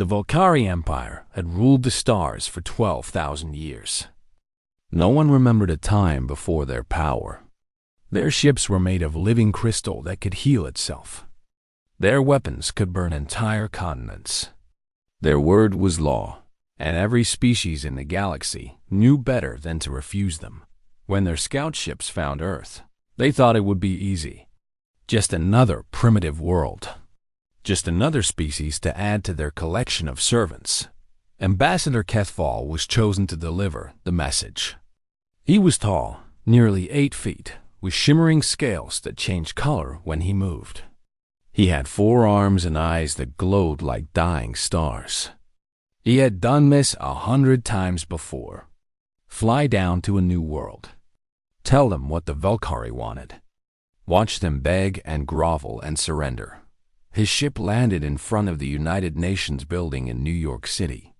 The Valkyrie Empire had ruled the stars for 12,000 years. No one remembered a time before their power. Their ships were made of living crystal that could heal itself. Their weapons could burn entire continents. Their word was law, and every species in the galaxy knew better than to refuse them. When their scout ships found Earth, they thought it would be easy. Just another primitive world. Just another species to add to their collection of servants. Ambassador Kethfall was chosen to deliver the message. He was tall, nearly 8 feet, with shimmering scales that changed color when he moved. He had 4 arms and eyes that glowed like dying stars. He had done this 100 times before. Fly down to a new world. Tell them what the Valkyrie wanted. Watch them beg and grovel and surrender. His ship landed in front of the United Nations building in New York City.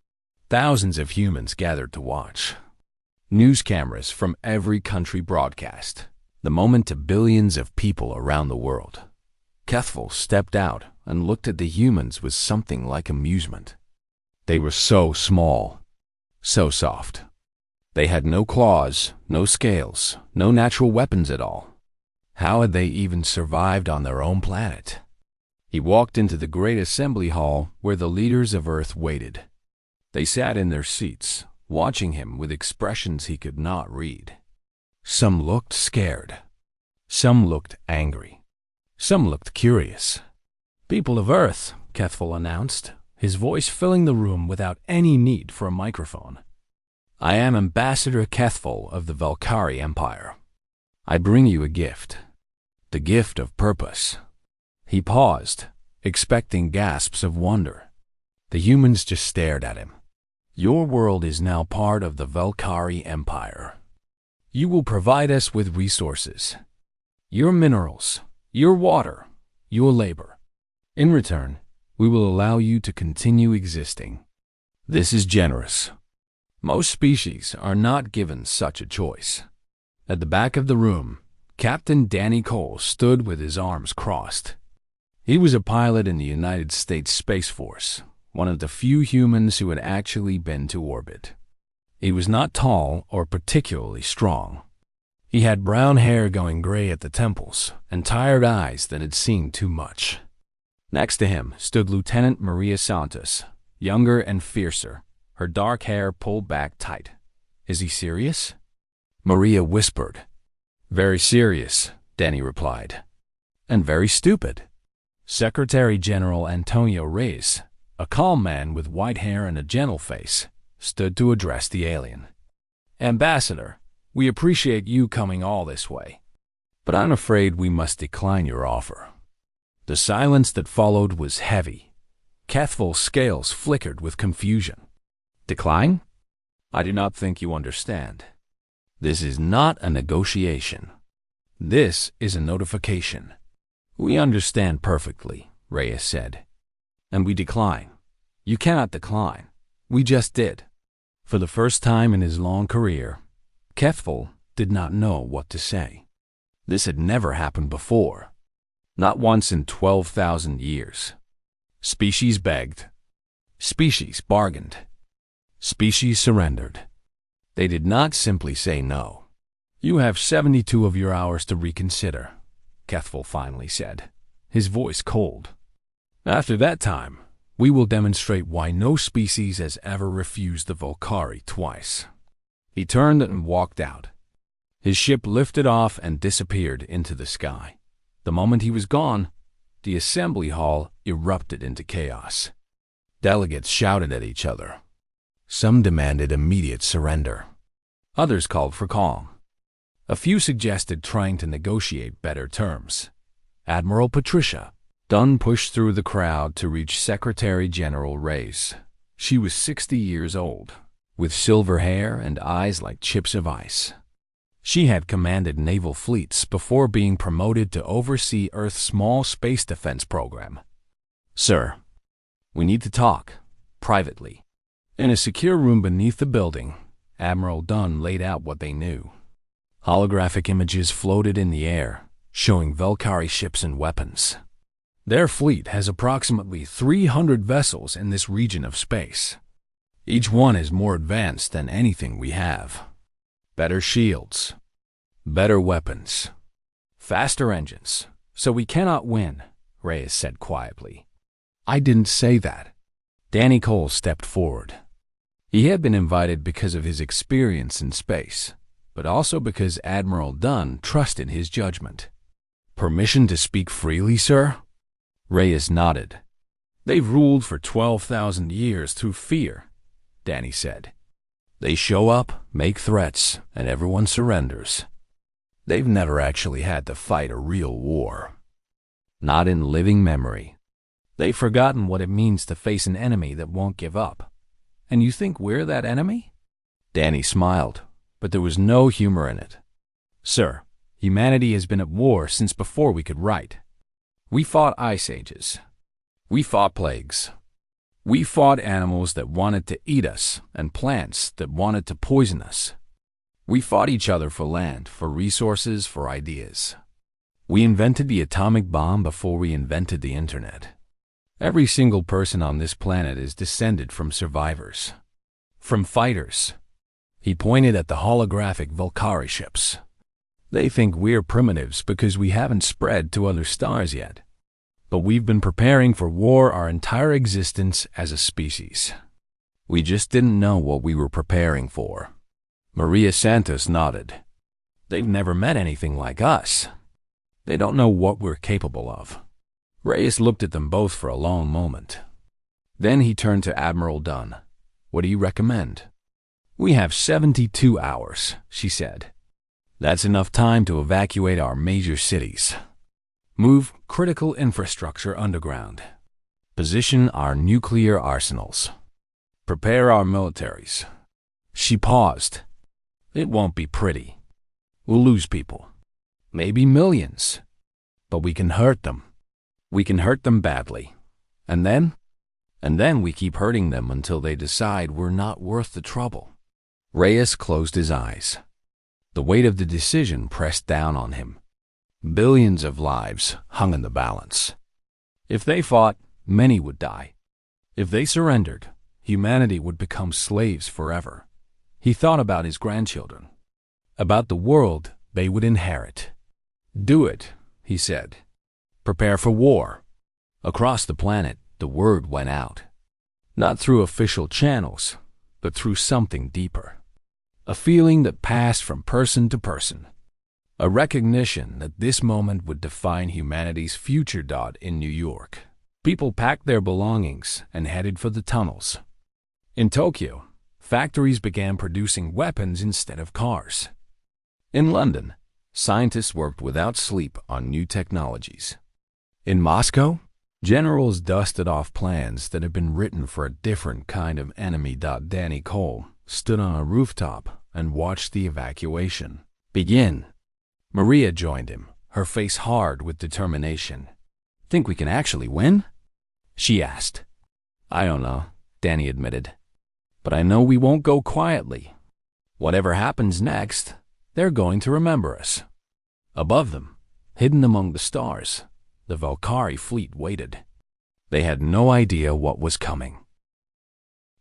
Thousands of humans gathered to watch. News cameras from every country broadcast the moment to billions of people around the world. Kethfall stepped out and looked at the humans with something like amusement. They were so small, so soft. They had no claws, no scales, no natural weapons at all. How had they even survived on their own planet? He walked into the great assembly hall where the leaders of Earth waited. They sat in their seats, watching him with expressions he could not read. Some looked scared. Some looked angry. Some looked curious. "People of Earth," Kethfall announced, his voice filling the room without any need for a microphone. "I am Ambassador Kethfall of the Valkyrie Empire. I bring you a gift. The gift of purpose." He paused, expecting gasps of wonder. The humans just stared at him. "Your world is now part of the Valkyrie Empire. You will provide us with resources. Your minerals, your water, your labor. In return, we will allow you to continue existing. This is generous. Most species are not given such a choice." At the back of the room, Captain Danny Cole stood with his arms crossed. He was a pilot in the United States Space Force, one of the few humans who had actually been to orbit. He was not tall or particularly strong. He had brown hair going gray at the temples and tired eyes that had seen too much. Next to him stood Lieutenant Maria Santos, younger and fiercer, her dark hair pulled back tight. "Is he serious?" Maria whispered. "Very serious," Danny replied. "And very stupid." Secretary General Antonio Reyes, a calm man with white hair and a gentle face, stood to address the alien. "Ambassador, we appreciate you coming all this way, but I'm afraid we must decline your offer." The silence that followed was heavy. Kethfall's scales flickered with confusion. "Decline? I do not think you understand. This is not a negotiation. This is a notification." "We understand perfectly," Reyes said. "And we decline." "You cannot decline. We just did." For the first time in his long career, Kethfall did not know what to say. This had never happened before. Not once in 12,000 years. Species begged. Species bargained. Species surrendered. They did not simply say no. "You have 72 of your hours to reconsider," Kethfall finally said, his voice cold. "After that time, we will demonstrate why no species has ever refused the Valkyrie twice." He turned and walked out. His ship lifted off and disappeared into the sky. The moment he was gone, the assembly hall erupted into chaos. Delegates shouted at each other. Some demanded immediate surrender. Others called for calm. A few suggested trying to negotiate better terms. Admiral Patricia Dunn pushed through the crowd to reach Secretary General Reyes. She was 60 years old, with silver hair and eyes like chips of ice. She had commanded naval fleets before being promoted to oversee Earth's small space defense program. "Sir, we need to talk, privately." In a secure room beneath the building, Admiral Dunn laid out what they knew. Holographic images floated in the air, showing Valkyrie ships and weapons. Their fleet has approximately 300 vessels in this region of space. Each one is more advanced than anything we have. Better shields, better weapons, faster engines. So we cannot win, Reyes said quietly. I didn't say that. Danny Cole stepped forward. He had been invited because of his experience in space, but also because Admiral Dunn trusted his judgment. Permission to speak freely, sir? Reyes nodded. They've ruled for 12,000 years through fear, Danny said. They show up, make threats, and everyone surrenders. They've never actually had to fight a real war. Not in living memory. They've forgotten what it means to face an enemy that won't give up. And you think we're that enemy? Danny smiled, but there was no humor in it. Sir, humanity has been at war since before we could write. We fought ice ages. We fought plagues. We fought animals that wanted to eat us and plants that wanted to poison us. We fought each other for land, for resources, for ideas. We invented the atomic bomb before we invented the internet. Every single person on this planet is descended from survivors. From fighters. He pointed at the holographic Valkyrie ships. They think we're primitives because we haven't spread to other stars yet. But we've been preparing for war our entire existence as a species. We just didn't know what we were preparing for. Maria Santos nodded. They've never met anything like us. They don't know what we're capable of. Reyes looked at them both for a long moment. Then he turned to Admiral Dunn. What do you recommend? We have 72 hours, she said. That's enough time to evacuate our major cities. Move critical infrastructure underground. Position our nuclear arsenals. Prepare our militaries. She paused. It won't be pretty. We'll lose people. Maybe millions. But we can hurt them. We can hurt them badly. And then we keep hurting them until they decide we're not worth the trouble. Reyes closed his eyes. The weight of the decision pressed down on him. Billions of lives hung in the balance. If they fought, many would die. If they surrendered, humanity would become slaves forever. He thought about his grandchildren, about the world they would inherit. Do it, he said. Prepare for war. Across the planet, the word went out. Not through official channels, but through something deeper. A feeling that passed from person to person. A recognition that this moment would define humanity's future. In New York, people packed their belongings and headed for the tunnels. In Tokyo, factories began producing weapons instead of cars. In London, scientists worked without sleep on new technologies. In Moscow, generals dusted off plans that had been written for a different kind of enemy. Danny Cole stood on a rooftop and watched the evacuation begin. Maria joined him, her face hard with determination. Think we can actually win? She asked. I don't know, Danny admitted. But I know we won't go quietly. Whatever happens next, they're going to remember us. Above them, hidden among the stars, the Valkyrie fleet waited. They had no idea what was coming.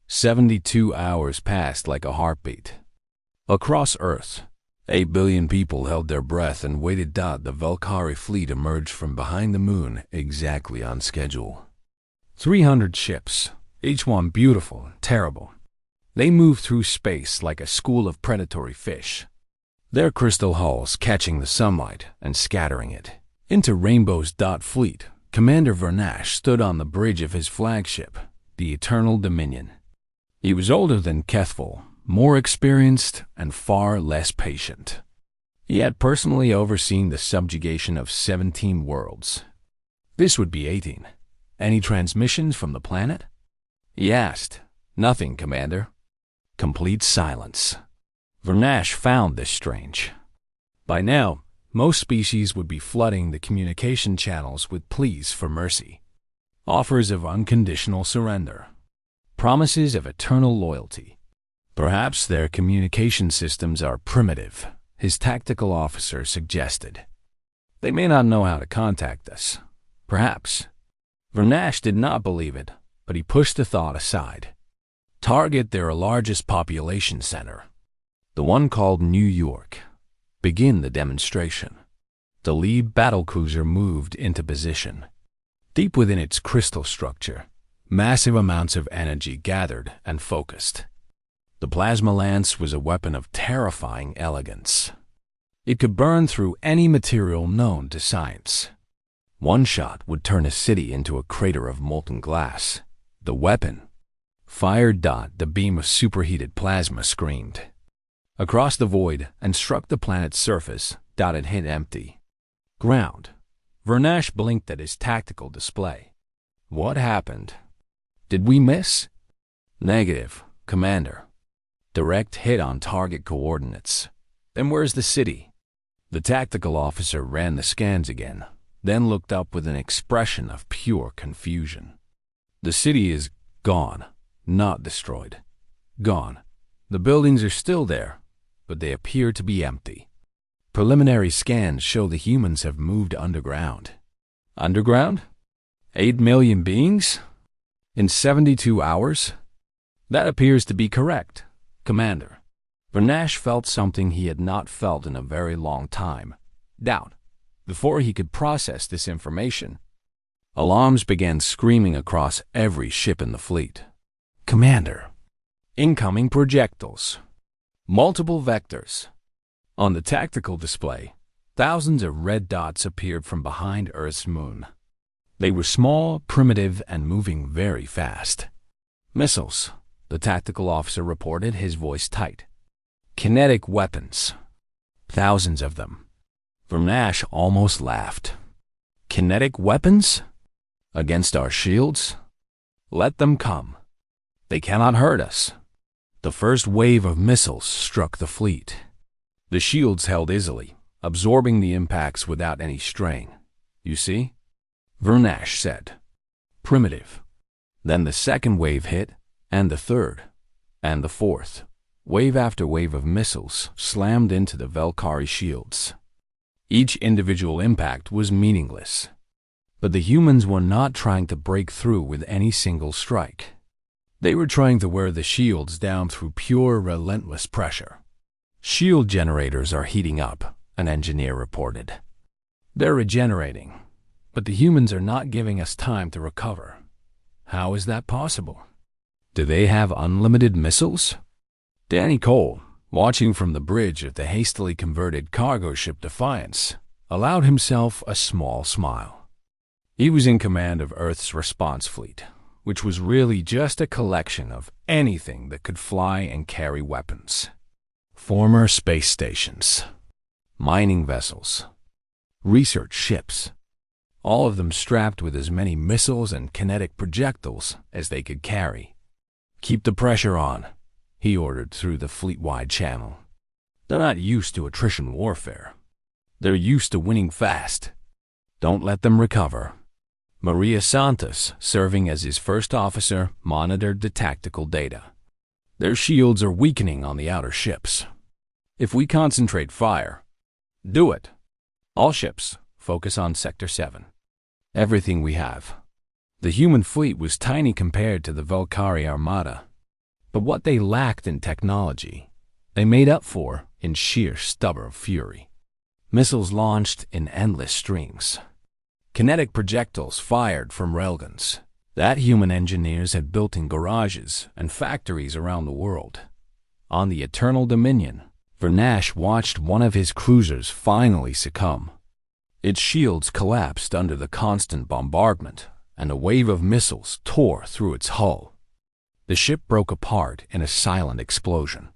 72 hours passed like a heartbeat. Across Earth, 8 billion people held their breath and waited. The Valkyrie fleet emerged from behind the moon exactly on schedule. 300 ships, each one beautiful and terrible. They moved through space like a school of predatory fish, their crystal hulls catching the sunlight and scattering it into rainbows. Fleet Commander Vernash stood on the bridge of his flagship, the Eternal Dominion. He was older than Kethvil, more experienced and far less patient. He had personally overseen the subjugation of 17 worlds. This would be 18. Any transmissions from the planet? He asked. Nothing, Commander. Complete silence. Vernash found this strange. By now, most species would be flooding the communication channels with pleas for mercy, offers of unconditional surrender, promises of eternal loyalty. Perhaps their communication systems are primitive, his tactical officer suggested. They may not know how to contact us, Perhaps. Vernash did not believe it, but he pushed the thought aside. Target their largest population center, the one called New York. Begin the demonstration. The lead battlecruiser moved into position. Deep within its crystal structure, massive amounts of energy gathered and focused. The plasma lance was a weapon of terrifying elegance. It could burn through any material known to science. One shot would turn a city into a crater of molten glass. The weapon fired. The beam of superheated plasma screamed across the void and struck the planet's surface. It hit empty ground. Vernash blinked at his tactical display. What happened? Did we miss? Negative, Commander. Direct hit on target coordinates. Then where's the city? The tactical officer ran the scans again, then looked up with an expression of pure confusion. The city is gone, not destroyed. Gone. The buildings are still there, but they appear to be empty. Preliminary scans show the humans have moved underground. Underground? 8 million beings? In 72 hours? That appears to be correct, Commander. Vernash felt something he had not felt in a very long time. Doubt. Before he could process this information, alarms began screaming across every ship in the fleet. Commander. Incoming projectiles. Multiple vectors. On the tactical display, thousands of red dots appeared from behind Earth's moon. They were small, primitive, and moving very fast. Missiles, the tactical officer reported, his voice tight. Kinetic weapons. Thousands of them. Vernash almost laughed. Kinetic weapons? Against our shields? Let them come. They cannot hurt us. The first wave of missiles struck the fleet. The shields held easily, absorbing the impacts without any strain. You see? Vernash said. Primitive. Then the second wave hit, and the third, and the fourth. Wave after wave of missiles slammed into the Velkari shields. Each individual impact was meaningless. But the humans were not trying to break through with any single strike. They were trying to wear the shields down through pure, relentless pressure. Shield generators are heating up, an engineer reported. They're regenerating, but the humans are not giving us time to recover. How is that possible? Do they have unlimited missiles? Danny Cole, watching from the bridge of the hastily converted cargo ship Defiance, allowed himself a small smile. He was in command of Earth's response fleet, which was really just a collection of anything that could fly and carry weapons. Former space stations, mining vessels, research ships, all of them strapped with as many missiles and kinetic projectiles as they could carry. Keep the pressure on, he ordered through the fleet-wide channel. They're not used to attrition warfare. They're used to winning fast. Don't let them recover. Maria Santos, serving as his first officer, monitored the tactical data. Their shields are weakening on the outer ships. If we concentrate fire, do it. All ships, focus on Sector 7. Everything we have. The human fleet was tiny compared to the Velkari Armada, but what they lacked in technology, they made up for in sheer stubborn fury. Missiles launched in endless streams. Kinetic projectiles fired from railguns that human engineers had built in garages and factories around the world. On the Eternal Dominion, Vernash watched one of his cruisers finally succumb. Its shields collapsed under the constant bombardment, and a wave of missiles tore through its hull. The ship broke apart in a silent explosion.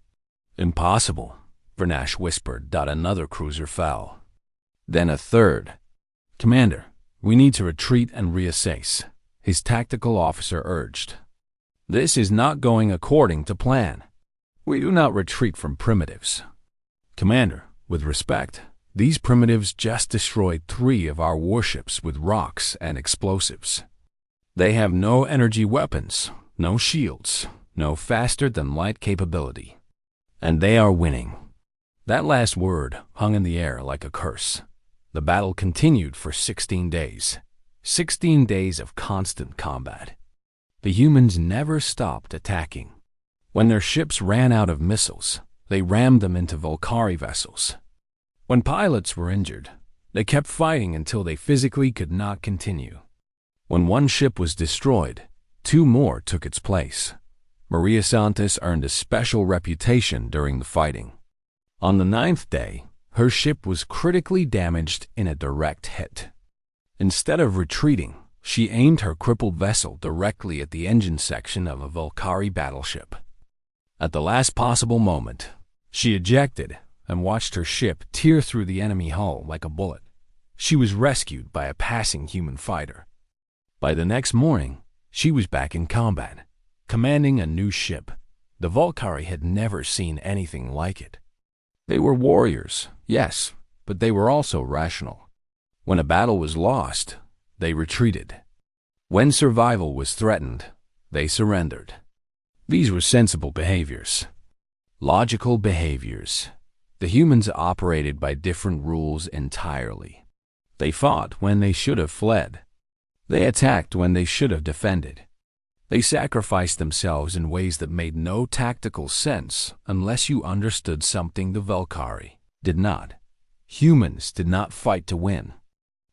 Impossible, Vernash whispered. Another cruiser fell. Then a third. Commander, we need to retreat and reassess, his tactical officer urged. This is not going according to plan. We do not retreat from primitives. Commander, with respect, these primitives just destroyed 3 of our warships with rocks and explosives. They have no energy weapons, no shields, no faster-than-light capability. And they are winning. That last word hung in the air like a curse. The battle continued for 16 days. 16 days of constant combat. The humans never stopped attacking. When their ships ran out of missiles, they rammed them into Volcari vessels. When pilots were injured, they kept fighting until they physically could not continue. When one ship was destroyed, 2 more took its place. Maria Santos earned a special reputation during the fighting. On the 9th day, her ship was critically damaged in a direct hit. Instead of retreating, she aimed her crippled vessel directly at the engine section of a Volcari battleship. At the last possible moment, she ejected and watched her ship tear through the enemy hull like a bullet. She was rescued by a passing human fighter. By the next morning, she was back in combat, commanding a new ship. The Volcari had never seen anything like it. They were warriors, yes, but they were also rational. When a battle was lost, they retreated. When survival was threatened, they surrendered. These were sensible behaviors. Logical behaviors. The humans operated by different rules entirely. They fought when they should have fled. They attacked when they should have defended. They sacrificed themselves in ways that made no tactical sense unless you understood something the Volcari did not. Humans did not fight to win.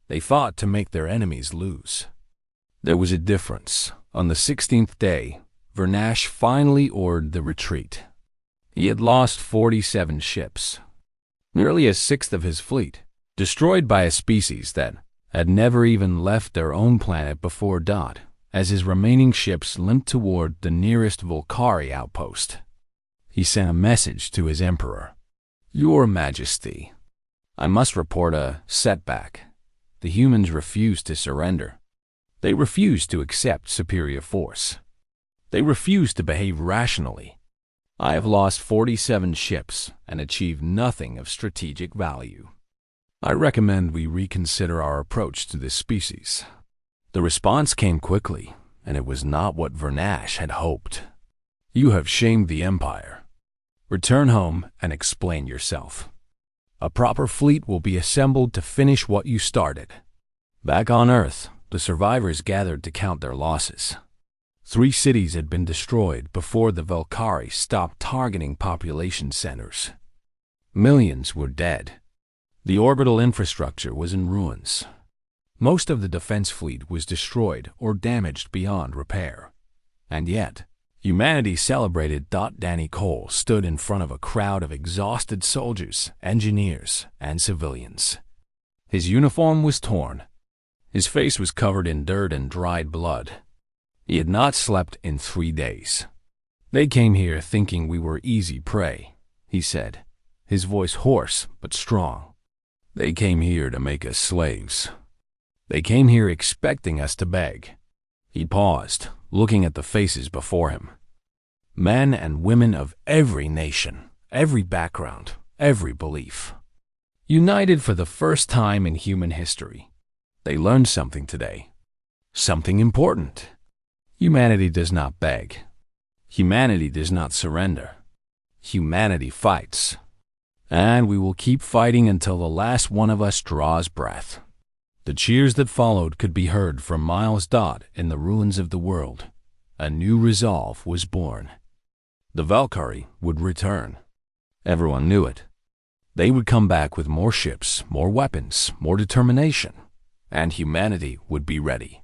They fought to make their enemies lose. There was a difference. On the 16th day, Vernash finally ordered the retreat. He had lost 47 ships, nearly a sixth of his fleet, destroyed by a species that had never even left their own planet before dawn, as his remaining ships limped toward the nearest Volcari outpost. He sent a message to his emperor. "Your Majesty, I must report a setback. The humans refused to surrender. They refused to accept superior force. They refused to behave rationally. I have lost 47 ships and achieved nothing of strategic value. I recommend we reconsider our approach to this species." The response came quickly, and it was not what Vernash had hoped. "You have shamed the Empire. Return home and explain yourself. A proper fleet will be assembled to finish what you started." Back on Earth, the survivors gathered to count their losses. 3 cities had been destroyed before the Volcari stopped targeting population centers. Millions were dead. The orbital infrastructure was in ruins. Most of the defense fleet was destroyed or damaged beyond repair. And yet, humanity celebrated. Danny Cole stood in front of a crowd of exhausted soldiers, engineers, and civilians. His uniform was torn. His face was covered in dirt and dried blood. He had not slept in 3 days. "They came here thinking we were easy prey," he said, his voice hoarse but strong. "They came here to make us slaves. They came here expecting us to beg." He paused, looking at the faces before him. Men and women of every nation, every background, every belief. United for the first time in human history. They learned something today. Something important. Humanity does not beg. Humanity does not surrender. Humanity fights. And we will keep fighting until the last one of us draws breath. The cheers that followed could be heard for miles. In the ruins of the world, a new resolve was born. The Volcari would return. Everyone knew it. They would come back with more ships, more weapons, more determination, and humanity would be ready.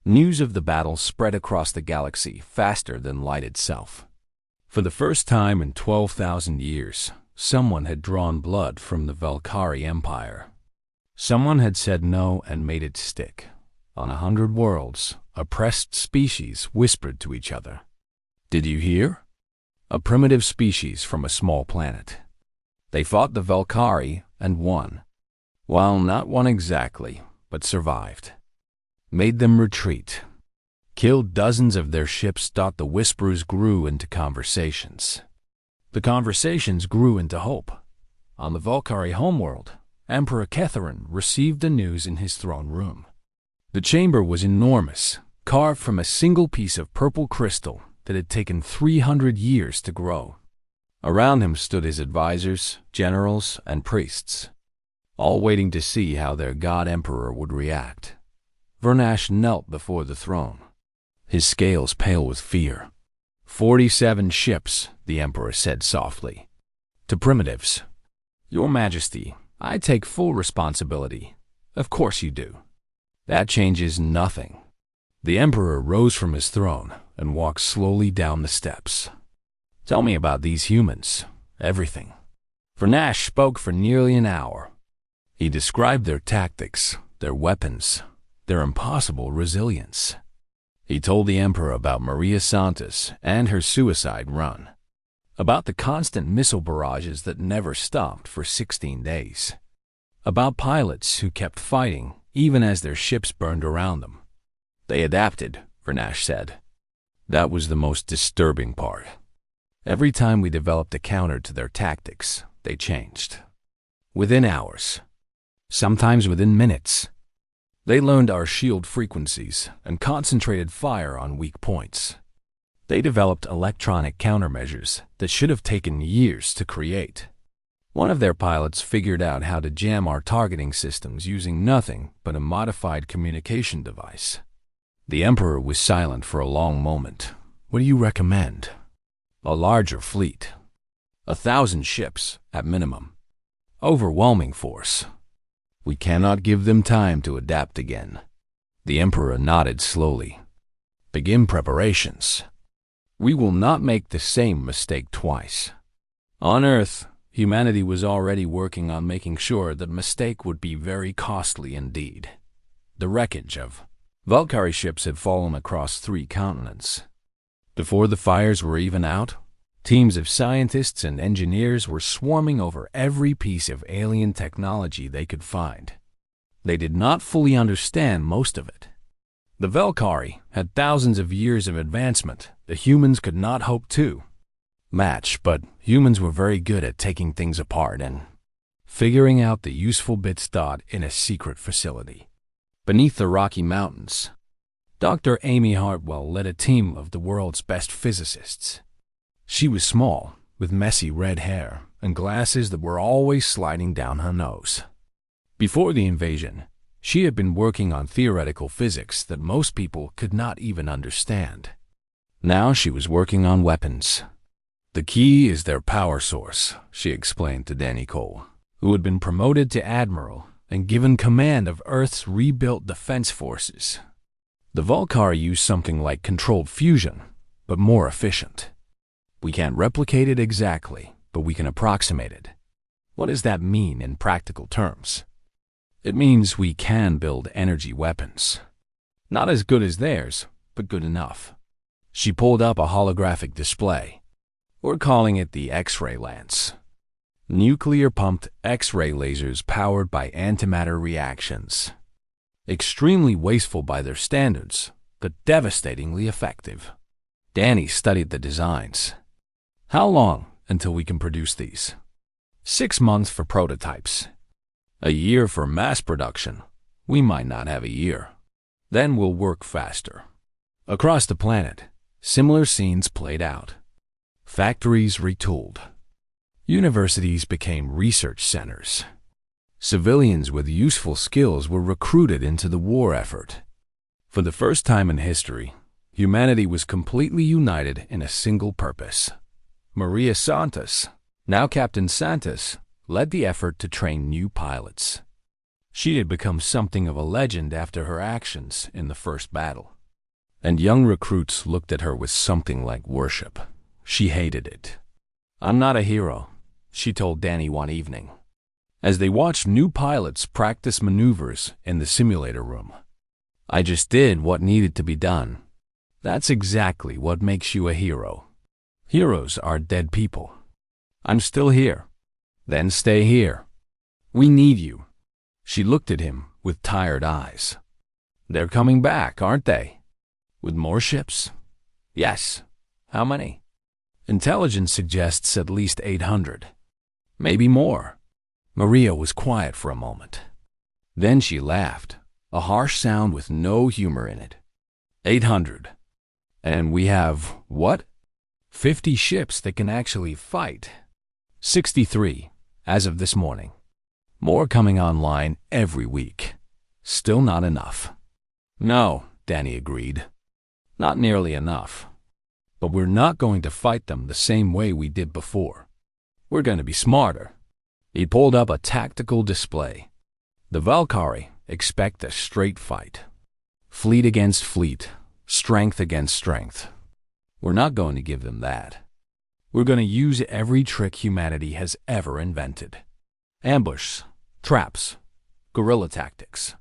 News of the battle spread across the galaxy faster than light itself. For the first time in 12,000 years, someone had drawn blood from the Volcari Empire. Someone had said no and made it stick. On 100 worlds, oppressed species whispered to each other. "Did you hear?" A primitive species from a small planet. They fought the Volcari and won. Well, not won exactly, but survived. Made them retreat. Killed dozens of their ships. The whispers grew into conversations. The conversations grew into hope. On the Volcari homeworld, Emperor Ketharin received the news in his throne room. The chamber was enormous, carved from a single piece of purple crystal that had taken 300 years to grow. Around him stood his advisors, generals, and priests, all waiting to see how their god emperor would react. Vernash knelt before the throne, his scales pale with fear. 47 ships, the Emperor said softly. To primitives. Your Majesty, I take full responsibility. Of course you do. That changes nothing. The Emperor rose from his throne and walked slowly down the steps. Tell me about these humans. Everything. Vernash spoke for nearly an hour. He described their tactics, their weapons, their impossible resilience. He told the Emperor about Maria Santos and her suicide run, about the constant missile barrages that never stopped for 16 days, about pilots who kept fighting even as their ships burned around them. They adapted, Vernash said. That was the most disturbing part. Every time we developed a counter to their tactics, they changed. Within hours, sometimes within minutes. They learned our shield frequencies and concentrated fire on weak points. They developed electronic countermeasures that should have taken years to create. One of their pilots figured out how to jam our targeting systems using nothing but a modified communication device. The Emperor was silent for a long moment. What do you recommend? A larger fleet. 1,000 ships, at minimum. Overwhelming force. We cannot give them time to adapt again. The Emperor nodded slowly. Begin preparations. We will not make the same mistake twice. On Earth, humanity was already working on making sure that mistake would be very costly indeed. The wreckage of Valkyrie ships had fallen across 3 continents. Before the fires were even out, teams of scientists and engineers were swarming over every piece of alien technology they could find. They did not fully understand most of it. The Valkyrie had thousands of years of advancement that humans could not hope to match, but humans were very good at taking things apart and figuring out the useful bits in a secret facility. Beneath the Rocky Mountains, Dr. Amy Hartwell led a team of the world's best physicists. She was small, with messy red hair and glasses that were always sliding down her nose. Before the invasion, she had been working on theoretical physics that most people could not even understand. Now she was working on weapons. The key is their power source, she explained to Danny Cole, who had been promoted to admiral and given command of Earth's rebuilt defense forces. The Valkyrie used something like controlled fusion, but more efficient. We can't replicate it exactly, but we can approximate it. What does that mean in practical terms? It means we can build energy weapons. Not as good as theirs, but good enough. She pulled up a holographic display. We're calling it the X-ray lance. Nuclear-pumped X-ray lasers powered by antimatter reactions. Extremely wasteful by their standards, but devastatingly effective. Danny studied the designs. How long until we can produce these? 6 months for prototypes. A year for mass production. We might not have a year. Then we'll work faster. Across the planet, similar scenes played out. Factories retooled. Universities became research centers. Civilians with useful skills were recruited into the war effort. For the first time in history, humanity was completely united in a single purpose. Maria Santos, now Captain Santos, led the effort to train new pilots. She had become something of a legend after her actions in the first battle. And young recruits looked at her with something like worship. She hated it. I'm not a hero, she told Danny one evening, as they watched new pilots practice maneuvers in the simulator room. I just did what needed to be done. That's exactly what makes you a hero. Heroes are dead people. I'm still here. Then stay here. We need you. She looked at him with tired eyes. They're coming back, aren't they? With more ships? Yes. How many? Intelligence suggests at least 800. Maybe more. Maria was quiet for a moment. Then she laughed, a harsh sound with no humor in it. 800. And we have, what? 50 ships that can actually fight. 63, as of this morning. More coming online every week. Still not enough. No, Danny agreed. Not nearly enough. But we're not going to fight them the same way we did before. We're going to be smarter. He pulled up a tactical display. The Valkyrie expect a straight fight. Fleet against fleet, strength against strength. We're not going to give them that. We're going to use every trick humanity has ever invented. Ambush, traps, guerrilla tactics,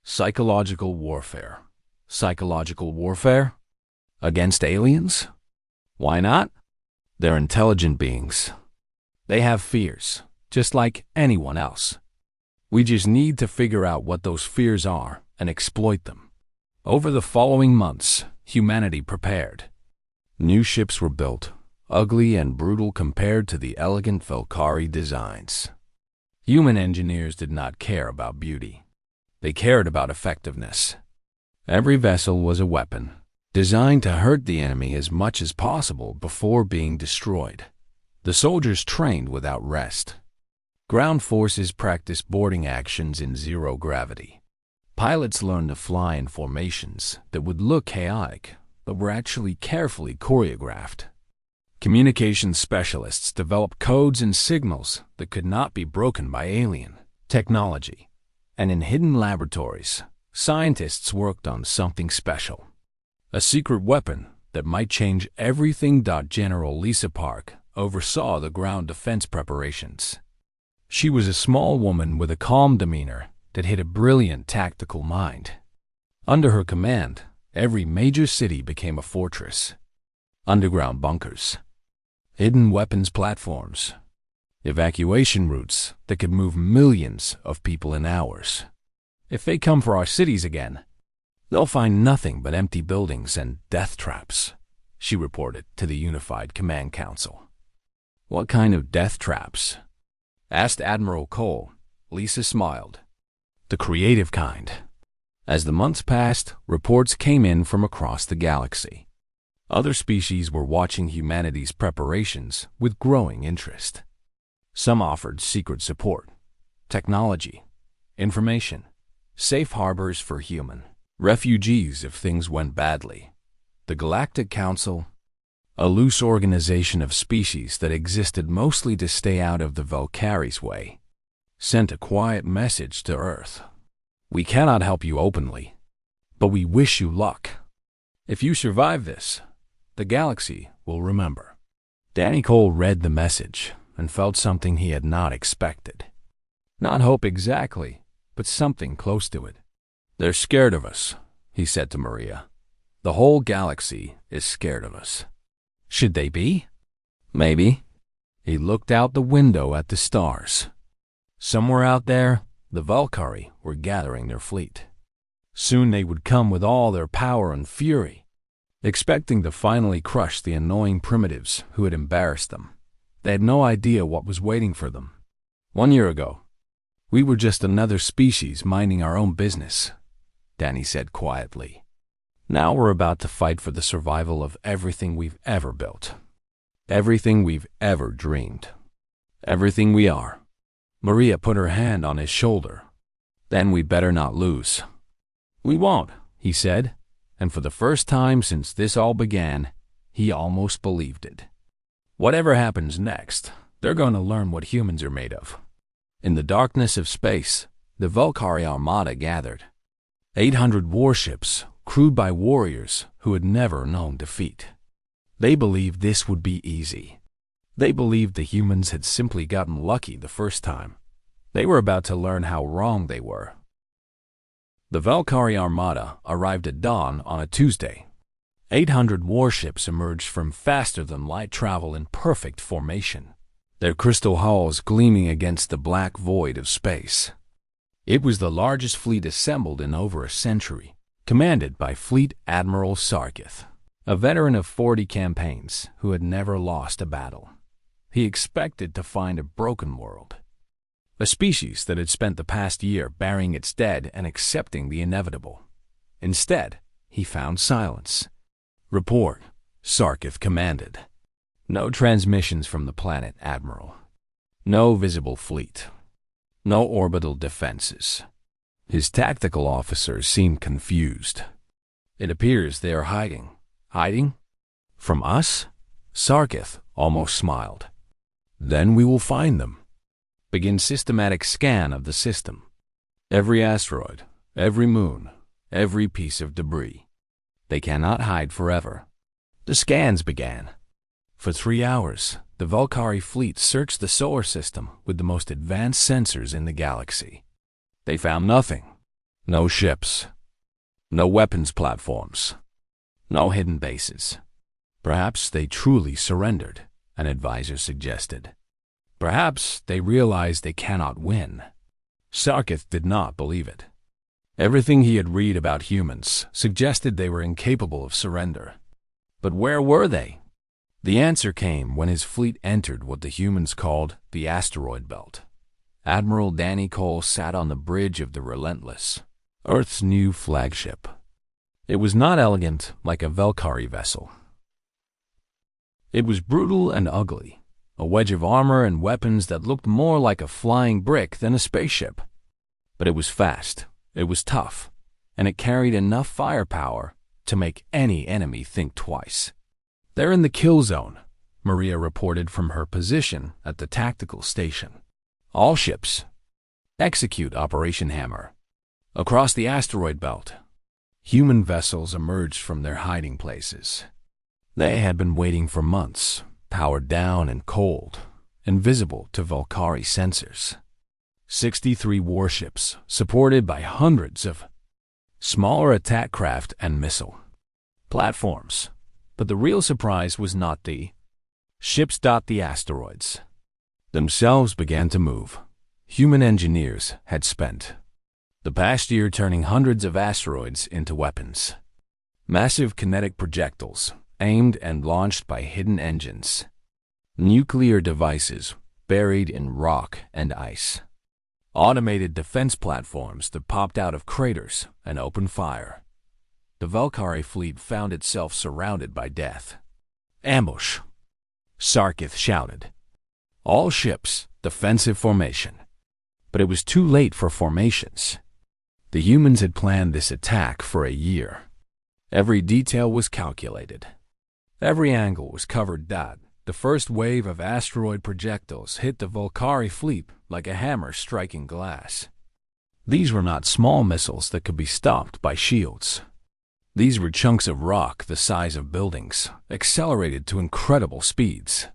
psychological warfare. Psychological warfare? Against aliens? Why not? They're intelligent beings. They have fears, just like anyone else. We just need to figure out what those fears are and exploit them. Over the following months, humanity prepared. New ships were built, ugly and brutal compared to the elegant Valkyrie designs. Human engineers did not care about beauty. They cared about effectiveness. Every vessel was a weapon, designed to hurt the enemy as much as possible before being destroyed. The soldiers trained without rest. Ground forces practiced boarding actions in zero gravity. Pilots learned to fly in formations that would look chaotic, but were actually carefully choreographed. Communications specialists developed codes and signals that could not be broken by alien technology. And in hidden laboratories, scientists worked on something special. A secret weapon that might change everything. General Lisa Park oversaw the ground defense preparations. She was a small woman with a calm demeanor that hid a brilliant tactical mind. Under her command, every major city became a fortress. Underground bunkers, hidden weapons platforms, evacuation routes that could move millions of people in hours. If they come for our cities again, they'll find nothing but empty buildings and death traps, she reported to the Unified Command Council. What kind of death traps? Asked Admiral Cole. Lisa smiled. The creative kind. As the months passed, reports came in from across the galaxy. Other species were watching humanity's preparations with growing interest. Some offered secret support, technology, information, safe harbors for human refugees if things went badly. The Galactic Council, a loose organization of species that existed mostly to stay out of the Valkyrie's way, sent a quiet message to Earth. We cannot help you openly, but we wish you luck. If you survive this, the galaxy will remember. Danny Cole read the message and felt something he had not expected. Not hope exactly, but something close to it. They're scared of us, he said to Maria. The whole galaxy is scared of us. Should they be? Maybe. He looked out the window at the stars. Somewhere out there, the Valkyrie were gathering their fleet. Soon they would come with all their power and fury, expecting to finally crush the annoying primitives who had embarrassed them. They had no idea what was waiting for them. 1 year ago, we were just another species minding our own business, Danny said quietly. Now we're about to fight for the survival of everything we've ever built, everything we've ever dreamed, everything we are. Maria put her hand on his shoulder. Then we'd better not lose. We won't, he said, and for the first time since this all began, he almost believed it. Whatever happens next, they're going to learn what humans are made of. In the darkness of space, the Valkyrie Armada gathered. 800 warships, crewed by warriors who had never known defeat. They believed this would be easy. They believed the humans had simply gotten lucky the first time. They were about to learn how wrong they were. The Valkyrie Armada arrived at dawn on a Tuesday. 800 warships emerged from faster-than-light travel in perfect formation, their crystal hulls gleaming against the black void of space. It was the largest fleet assembled in over a century, commanded by Fleet Admiral Sarkith, a veteran of 40 campaigns who had never lost a battle. He expected to find a broken world, a species that had spent the past year burying its dead and accepting the inevitable. Instead, he found silence. Report, Sarkith commanded. No transmissions from the planet, Admiral. No visible fleet. No orbital defenses. His tactical officers seemed confused. It appears they are hiding. Hiding? From us? Sarkith almost smiled. Then we will find them. Begin systematic scan of the system. Every asteroid, every moon, every piece of debris. They cannot hide forever. The scans began. For 3 hours, the Valkyrie fleet searched the solar system with the most advanced sensors in the galaxy. They found nothing. No ships. No weapons platforms. No hidden bases. Perhaps they truly surrendered, an advisor suggested. Perhaps they realized they cannot win. Sarkith did not believe it. Everything he had read about humans suggested they were incapable of surrender. But where were they? The answer came when his fleet entered what the humans called the asteroid belt. Admiral Danny Cole sat on the bridge of the Relentless, Earth's new flagship. It was not elegant like a Valkyrie vessel. It was brutal and ugly, a wedge of armor and weapons that looked more like a flying brick than a spaceship. But it was fast, it was tough, and it carried enough firepower to make any enemy think twice. "They're in the kill zone," Maria reported from her position at the tactical station. "All ships, execute Operation Hammer." Across the asteroid belt, human vessels emerged from their hiding places. They had been waiting for months, powered down and cold, invisible to Valkyrie sensors. 63 warships, supported by hundreds of smaller attack craft and missile platforms. But the real surprise was not the ships. The asteroids themselves began to move. Human engineers had spent the past year turning hundreds of asteroids into weapons. Massive kinetic projectiles, aimed and launched by hidden engines. Nuclear devices buried in rock and ice. Automated defense platforms that popped out of craters and opened fire. The Valkyrie fleet found itself surrounded by death. "Ambush!" Sarkith shouted. "All ships, defensive formation." But it was too late for formations. The humans had planned this attack for a year. Every detail was calculated. Every angle was covered. The first wave of asteroid projectiles hit the Valkyrie fleet like a hammer striking glass. These were not small missiles that could be stopped by shields. These were chunks of rock the size of buildings, accelerated to incredible speeds.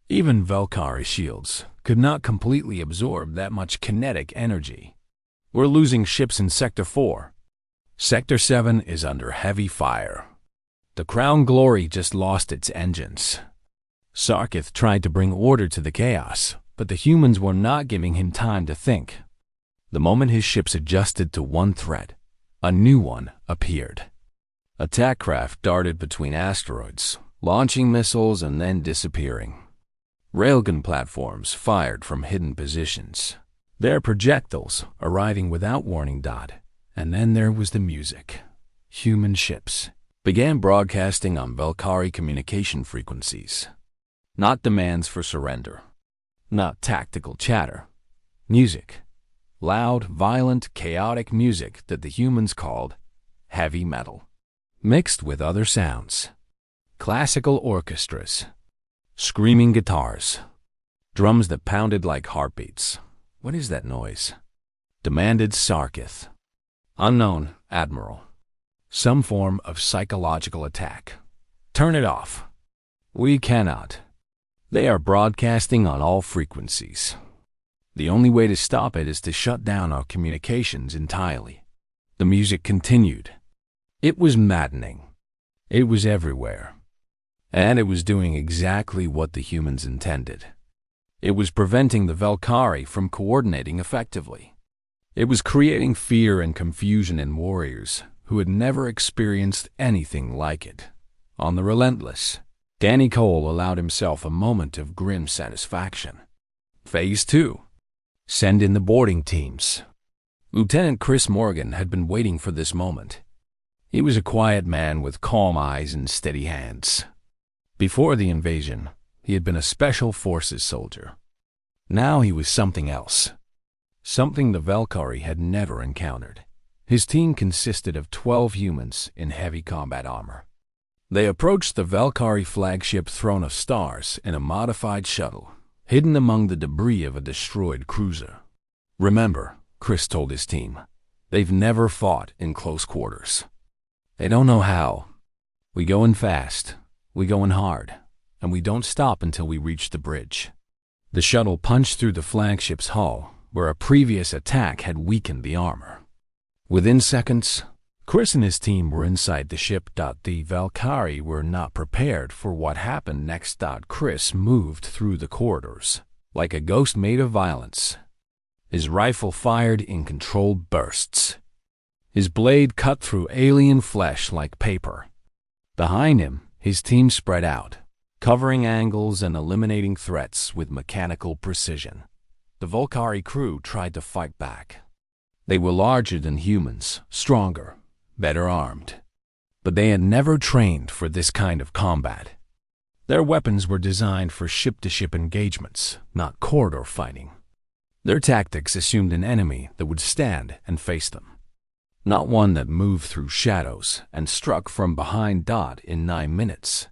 Even Valkyrie shields could not completely absorb that much kinetic energy. "We're losing ships in Sector 4. Sector 7 is under heavy fire. The Crown Glory just lost its engines." Sarkith tried to bring order to the chaos, but the humans were not giving him time to think. The moment his ships adjusted to one threat, a new one appeared. Attack craft darted between asteroids, launching missiles and then disappearing. Railgun platforms fired from hidden positions, their projectiles arriving without warning. And then there was the music. Human ships began broadcasting on Valkyrie communication frequencies. Not demands for surrender. Not tactical chatter. Music. Loud, violent, chaotic music that the humans called heavy metal. Mixed with other sounds. Classical orchestras. Screaming guitars. Drums that pounded like heartbeats. "What is that noise?" demanded Sarkith. "Unknown, Admiral. Some form of psychological attack. Turn it off." "We cannot. They are broadcasting on all frequencies. The only way to stop it is to shut down our communications entirely." The music continued. It was maddening. It was everywhere. And it was doing exactly what the humans intended. It was preventing the Valkyrie from coordinating effectively. It was creating fear and confusion in warriors who had never experienced anything like it. On the Relentless, Danny Cole allowed himself a moment of grim satisfaction. Phase 2. Send in the boarding teams. Lieutenant Chris Morgan had been waiting for this moment. He was a quiet man with calm eyes and steady hands. Before the invasion, he had been a Special Forces soldier. Now he was something else. something the Valkyrie had never encountered. His team consisted of 12 humans in heavy combat armor. They approached the Valkyrie flagship Throne of Stars in a modified shuttle, hidden among the debris of a destroyed cruiser. Remember, Chris told his team, they've never fought in close quarters. They don't know how. We go in fast, we go in hard, and we don't stop until we reach the bridge. The shuttle punched through the flagship's hull, where a previous attack had weakened the armor. Within seconds, Chris and his team were inside the ship. The Valkyrie were not prepared for what happened next. Chris moved through the corridors like a ghost made of violence. His rifle fired in controlled bursts. His blade cut through alien flesh like paper. Behind him, his team spread out, covering angles and eliminating threats with mechanical precision. The Valkyrie crew tried to fight back. They were larger than humans, stronger, better armed. But they had never trained for this kind of combat. Their weapons were designed for ship-to-ship engagements, not corridor fighting. Their tactics assumed an enemy that would stand and face them, not one that moved through shadows and struck from behind. In 9 minutes,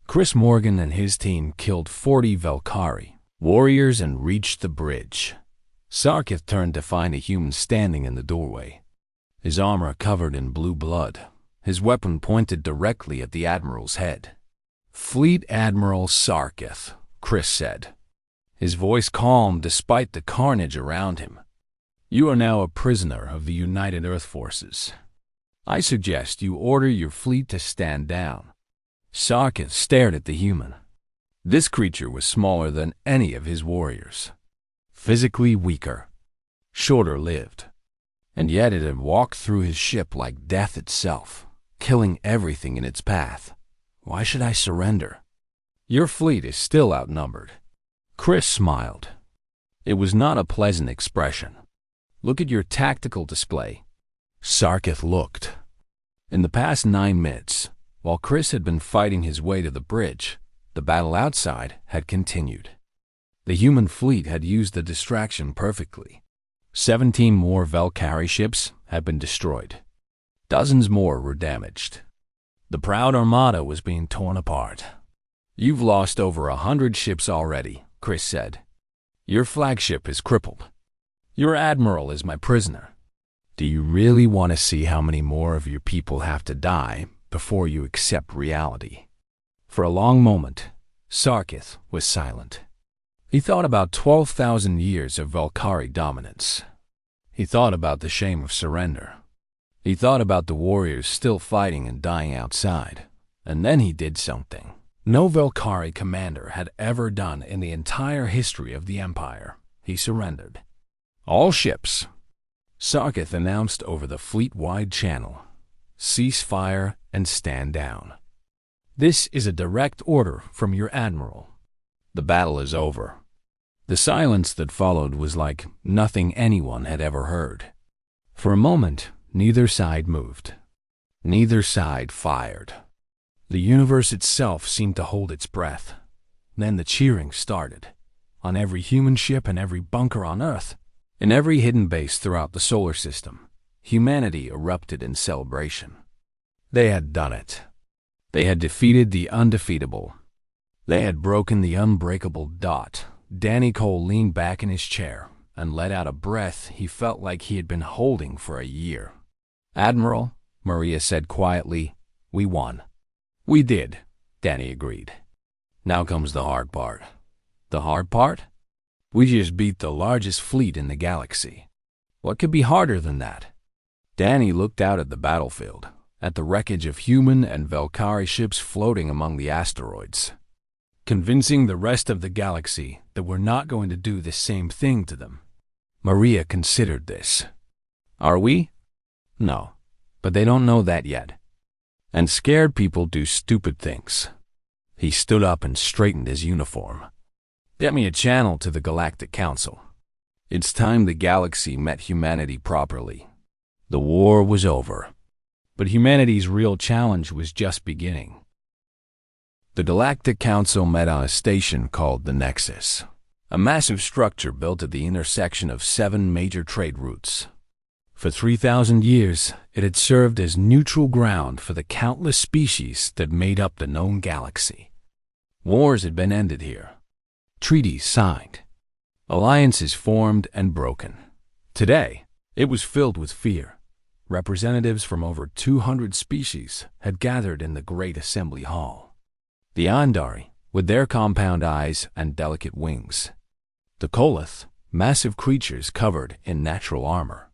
Chris Morgan and his team killed 40 Valkyrie warriors and reached the bridge. Sarkith turned to find a human standing in the doorway, his armor covered in blue blood, his weapon pointed directly at the Admiral's head. "Fleet Admiral Sarkith," Chris said, his voice calm despite the carnage around him. "You are now a prisoner of the United Earth Forces. I suggest you order your fleet to stand down." Sarkith stared at the human. This creature was smaller than any of his warriors, physically weaker, shorter-lived, and yet it had walked through his ship like death itself, killing everything in its path. "Why should I surrender? Your fleet is still outnumbered." Chris smiled. It was not a pleasant expression. "Look at your tactical display." Sarkith looked. In the past 9 minutes, while Chris had been fighting his way to the bridge, the battle outside had continued. The human fleet had used the distraction perfectly. 17 more Valkyrie ships had been destroyed. Dozens more were damaged. The proud armada was being torn apart. "You've lost over 100 ships already," Chris said. "Your flagship is crippled. Your admiral is my prisoner. Do you really want to see how many more of your people have to die before you accept reality?" For a long moment, Sarkith was silent. He thought about 12,000 years of Valkyrie dominance. He thought about the shame of surrender. He thought about the warriors still fighting and dying outside. And then he did something no Valkyrie commander had ever done in the entire history of the Empire. He surrendered. "All ships," Sarkith announced over the fleet-wide channel, "cease fire and stand down. This is a direct order from your admiral. The battle is over." The silence that followed was like nothing anyone had ever heard. For a moment, neither side moved. Neither side fired. The universe itself seemed to hold its breath. Then the cheering started. On every human ship and every bunker on Earth, in every hidden base throughout the solar system, humanity erupted in celebration. They had done it. They had defeated the undefeatable. They had broken the unbreakable. Danny Cole leaned back in his chair and let out a breath he felt like he had been holding for a year. "Admiral," Maria said quietly, "we won." "We did," Danny agreed. "Now comes the hard part." "The hard part?" "We just beat the largest fleet in the galaxy. What could be harder than that?" Danny looked out at the battlefield, at the wreckage of human and Valkyrie ships floating among the asteroids. "Convincing the rest of the galaxy that we're not going to do the same thing to them." Maria considered this. "Are we?" "No, but they don't know that yet. And scared people do stupid things." He stood up and straightened his uniform. "Get me a channel to the Galactic Council. It's time the galaxy met humanity properly." The war was over, but humanity's real challenge was just beginning. The Galactic Council met on a station called the Nexus, a massive structure built at the intersection of 7 major trade routes. For 3,000 years, it had served as neutral ground for the countless species that made up the known galaxy. Wars had been ended here, treaties signed, alliances formed and broken. Today, it was filled with fear. Representatives from over 200 species had gathered in the Great Assembly Hall. The Andari, with their compound eyes and delicate wings. The Koloth, massive creatures covered in natural armor.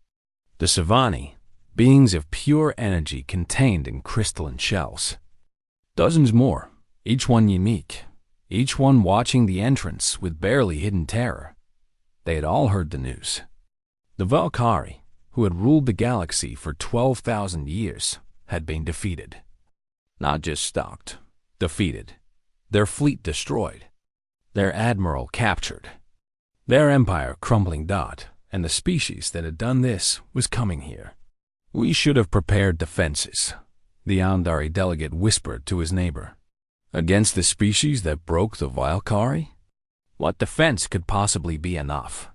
The Savani, beings of pure energy contained in crystalline shells. Dozens more, each one unique, each one watching the entrance with barely hidden terror. They had all heard the news. The Valkyrie, who had ruled the galaxy for 12,000 years, had been defeated. Not just stalked, defeated. Their fleet destroyed. Their admiral captured. Their empire crumbling. And the species that had done this was coming here. We should have prepared defenses, the Andari delegate whispered to his neighbor. Against the species that broke the Valkyrie? What defense could possibly be enough?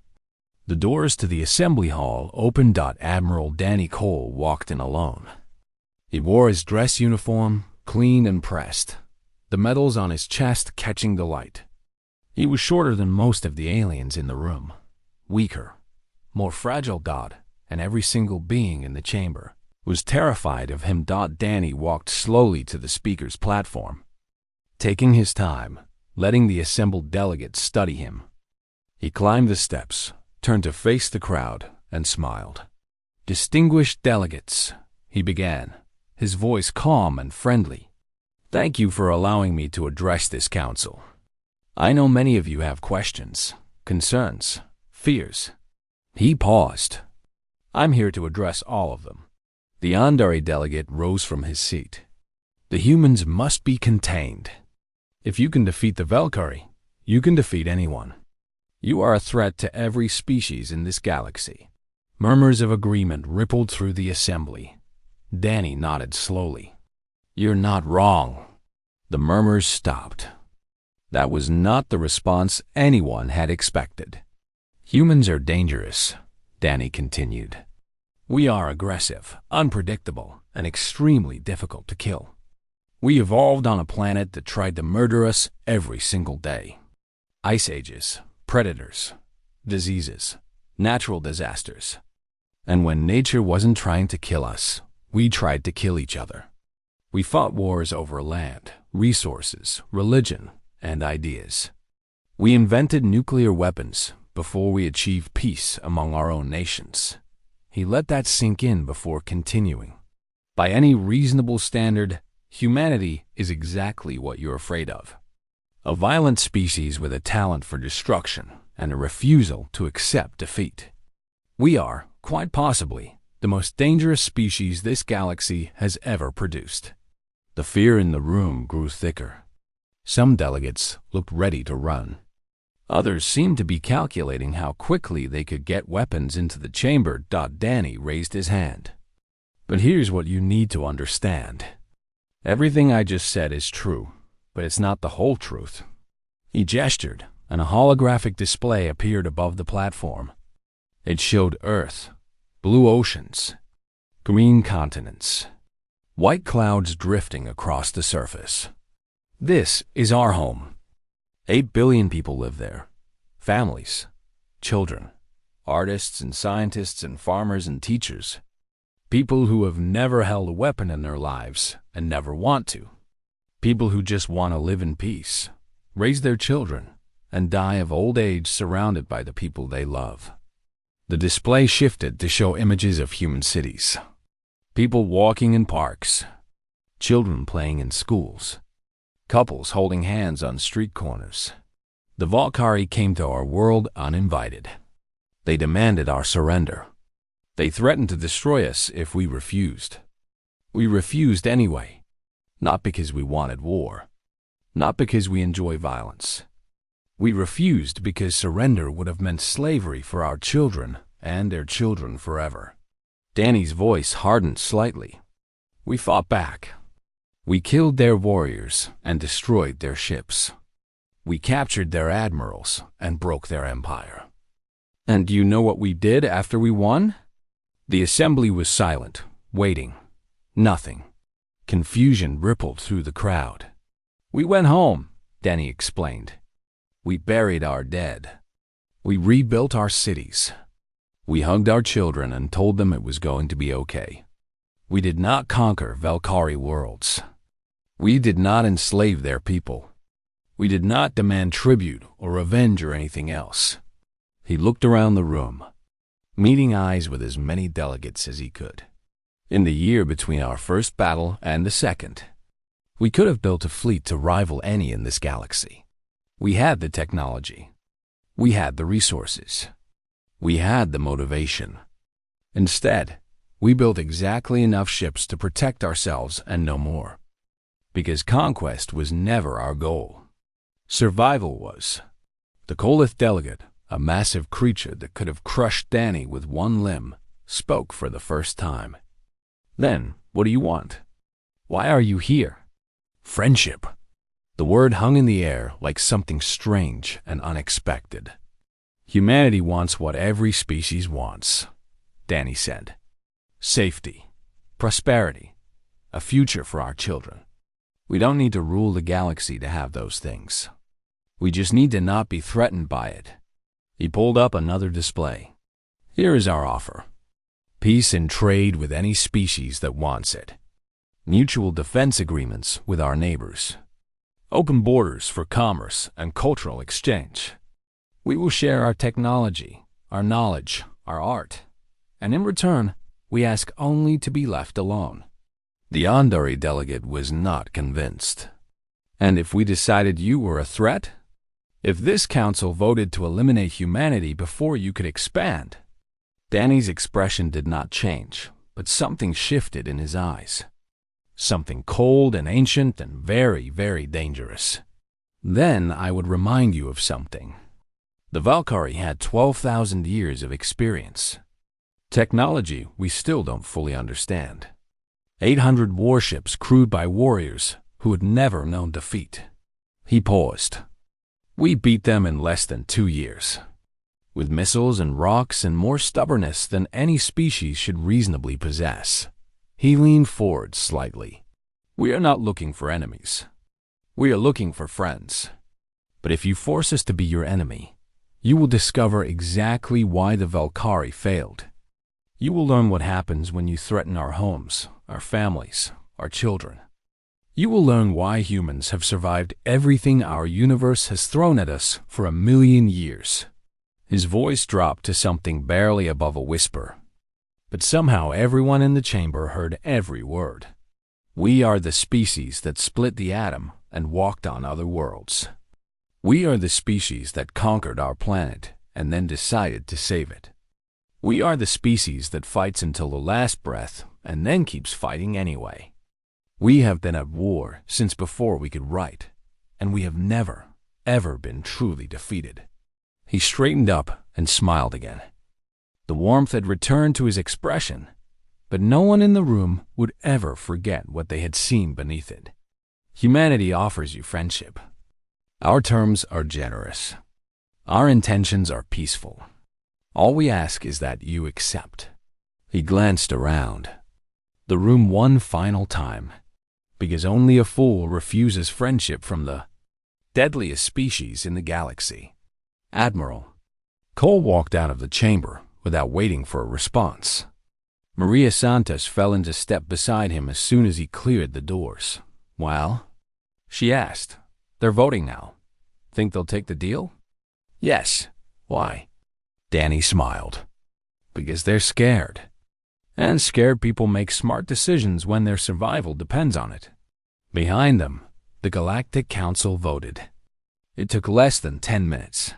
The doors to the assembly hall opened. Admiral Danny Cole walked in alone. He wore his dress uniform, clean and pressed, the medals on his chest catching the light. He was shorter than most of the aliens in the room, weaker, more fragile. And every single being in the chamber was terrified of him. Danny walked slowly to the speaker's platform, taking his time, letting the assembled delegates study him. He climbed the steps, turned to face the crowd, and smiled. "Distinguished delegates," he began, his voice calm and friendly. "Thank you for allowing me to address this council. I know many of you have questions, concerns, fears." He paused. "I'm here to address all of them." The Andari delegate rose from his seat. "The humans must be contained. If you can defeat the Valkyrie, you can defeat anyone. You are a threat to every species in this galaxy." Murmurs of agreement rippled through the assembly. Danny nodded slowly. "You're not wrong." The murmurs stopped. That was not the response anyone had expected. "Humans are dangerous," Danny continued. "We are aggressive, unpredictable, and extremely difficult to kill. We evolved on a planet that tried to murder us every single day. Ice ages, predators, diseases, natural disasters. And when nature wasn't trying to kill us, we tried to kill each other. We fought wars over land, resources, religion, and ideas. We invented nuclear weapons before we achieved peace among our own nations." He let that sink in before continuing. "By any reasonable standard, humanity is exactly what you're afraid of. A violent species with a talent for destruction and a refusal to accept defeat. We are, quite possibly, the most dangerous species this galaxy has ever produced." The fear in the room grew thicker. Some delegates looked ready to run. Others seemed to be calculating how quickly they could get weapons into the chamber. Danny raised his hand. "But here's what you need to understand. Everything I just said is true, but it's not the whole truth." He gestured, and a holographic display appeared above the platform. It showed Earth, blue oceans, green continents, white clouds drifting across the surface. "This is our home. 8 billion people live there. Families, children, artists and scientists and farmers and teachers. People who have never held a weapon in their lives and never want to. People who just want to live in peace, raise their children, and die of old age surrounded by the people they love." The display shifted to show images of human cities. People walking in parks, children playing in schools, couples holding hands on street corners. The Valkyrie came to our world uninvited. They demanded our surrender. They threatened to destroy us if we refused. We refused anyway, not because we wanted war, not because we enjoy violence. We refused because surrender would have meant slavery for our children and their children forever. Danny's voice hardened slightly. We fought back. We killed their warriors and destroyed their ships. We captured their admirals and broke their empire. And do you know what we did after we won? The assembly was silent, waiting. Nothing. Confusion rippled through the crowd. We went home, Danny explained. We buried our dead. We rebuilt our cities. We hugged our children and told them it was going to be okay. We did not conquer Valkyrie worlds. We did not enslave their people. We did not demand tribute or revenge or anything else. He looked around the room, meeting eyes with as many delegates as he could. In the year between our first battle and the second, we could have built a fleet to rival any in this galaxy. We had the technology. We had the resources. We had the motivation. Instead, we built exactly enough ships to protect ourselves and no more. Because conquest was never our goal. Survival was. The Kolith delegate, a massive creature that could have crushed Danny with one limb, spoke for the first time. Then, what do you want? Why are you here? Friendship. The word hung in the air like something strange and unexpected. Humanity wants what every species wants, Danny said. Safety, prosperity, a future for our children. We don't need to rule the galaxy to have those things. We just need to not be threatened by it. He pulled up another display. Here is our offer. Peace and trade with any species that wants it. Mutual defense agreements with our neighbors. Open borders for commerce and cultural exchange. We will share our technology, our knowledge, our art, and in return, we ask only to be left alone. The Andari delegate was not convinced. And if we decided you were a threat? If this council voted to eliminate humanity before you could expand? Danny's expression did not change, but something shifted in his eyes. Something cold and ancient and very, very dangerous. Then I would remind you of something. The Valkyrie had 12,000 years of experience. Technology we still don't fully understand. 800 warships crewed by warriors who had never known defeat. He paused. We beat them in less than 2 years. With missiles and rocks and more stubbornness than any species should reasonably possess. He leaned forward slightly. We are not looking for enemies. We are looking for friends. But if you force us to be your enemy, you will discover exactly why the Valkyrie failed. You will learn what happens when you threaten our homes, our families, our children. You will learn why humans have survived everything our universe has thrown at us for 1,000,000 years. His voice dropped to something barely above a whisper. But somehow everyone in the chamber heard every word. We are the species that split the atom and walked on other worlds. We are the species that conquered our planet and then decided to save it. We are the species that fights until the last breath and then keeps fighting anyway. We have been at war since before we could write, and we have never, ever been truly defeated. He straightened up and smiled again. The warmth had returned to his expression, but no one in the room would ever forget what they had seen beneath it. Humanity offers you friendship. Our terms are generous. Our intentions are peaceful. All we ask is that you accept. He glanced around the room one final time, because only a fool refuses friendship from the deadliest species in the galaxy. Admiral. Cole walked out of the chamber without waiting for a response. Maria Santos fell into step beside him as soon as he cleared the doors. Well? She asked. They're voting now. Think they'll take the deal? Yes. Why? Danny smiled. Because they're scared. And scared people make smart decisions when their survival depends on it. Behind them, the Galactic Council voted. It took less than 10 minutes.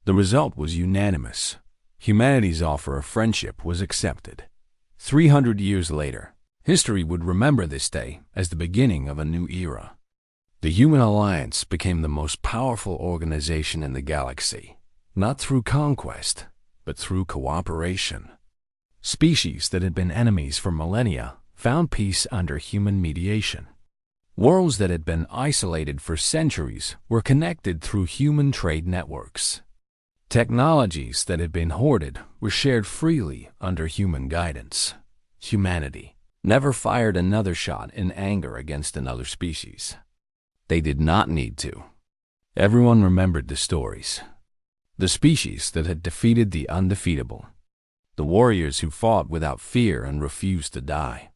The result was unanimous. Humanity's offer of friendship was accepted. 300 years later, history would remember this day as the beginning of a new era. The Human Alliance became the most powerful organization in the galaxy, not through conquest, but through cooperation. Species that had been enemies for millennia found peace under human mediation. Worlds that had been isolated for centuries were connected through human trade networks. Technologies that had been hoarded were shared freely under human guidance. Humanity never fired another shot in anger against another species. They did not need to. Everyone remembered the stories. The species that had defeated the undefeatable. The warriors who fought without fear and refused to die.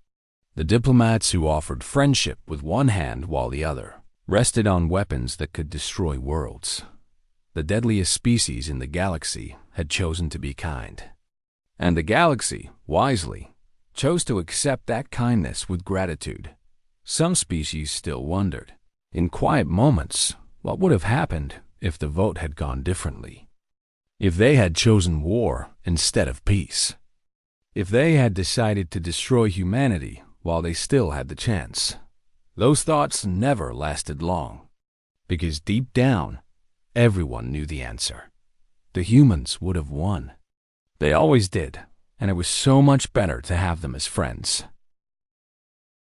The diplomats who offered friendship with one hand while the other rested on weapons that could destroy worlds. The deadliest species in the galaxy had chosen to be kind. And the galaxy, wisely, chose to accept that kindness with gratitude. Some species still wondered, in quiet moments, what would have happened if the vote had gone differently. If they had chosen war instead of peace. If they had decided to destroy humanity while they still had the chance. Those thoughts never lasted long, because deep down, everyone knew the answer. The humans would have won. They always did, and it was so much better to have them as friends.